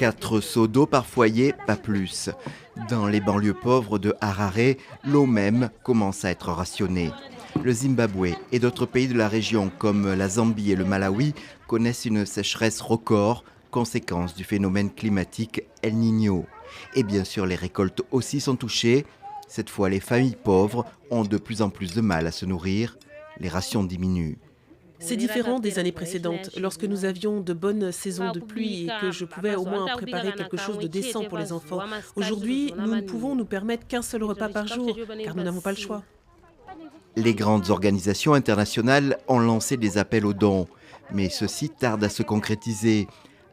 4 seaux d'eau par foyer, pas plus. Dans les banlieues pauvres de Harare, l'eau même commence à être rationnée. Le Zimbabwe et d'autres pays de la région comme la Zambie et le Malawi connaissent une sécheresse record, conséquence du phénomène climatique El Niño. Et bien sûr, les récoltes aussi sont touchées. Cette fois, les familles pauvres ont de plus en plus de mal à se nourrir. Les rations diminuent. C'est différent des années précédentes, lorsque nous avions de bonnes saisons de pluie et que je pouvais au moins préparer quelque chose de décent pour les enfants. Aujourd'hui, nous ne pouvons nous permettre qu'un seul repas par jour, car nous n'avons pas le choix. Les grandes organisations internationales ont lancé des appels aux dons, mais ceux-ci tardent à se concrétiser.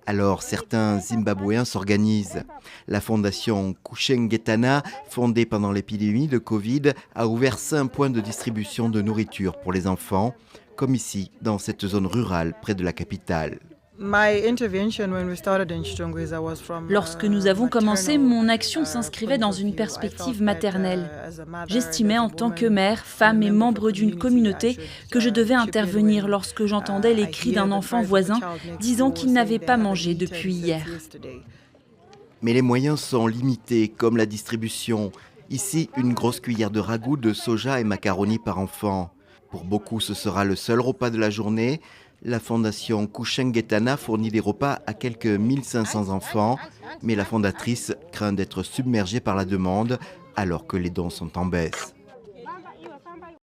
Alors certains Zimbabwéens s'organisent. La fondation Kushengetana, fondée pendant l'épidémie de Covid, a ouvert 5 points de distribution de nourriture pour les enfants, comme ici, dans cette zone rurale près de la capitale. Lorsque nous avons commencé, mon action s'inscrivait dans une perspective maternelle. J'estimais en tant que mère, femme et membre d'une communauté que je devais intervenir lorsque j'entendais les cris d'un enfant voisin disant qu'il n'avait pas mangé depuis hier. Mais les moyens sont limités, comme la distribution. Ici, une grosse cuillère de ragoût, de soja et macaroni par enfant. Pour beaucoup, ce sera le seul repas de la journée. La fondation Kushengetana fournit des repas à quelques 1500 enfants, mais la fondatrice craint d'être submergée par la demande alors que les dons sont en baisse.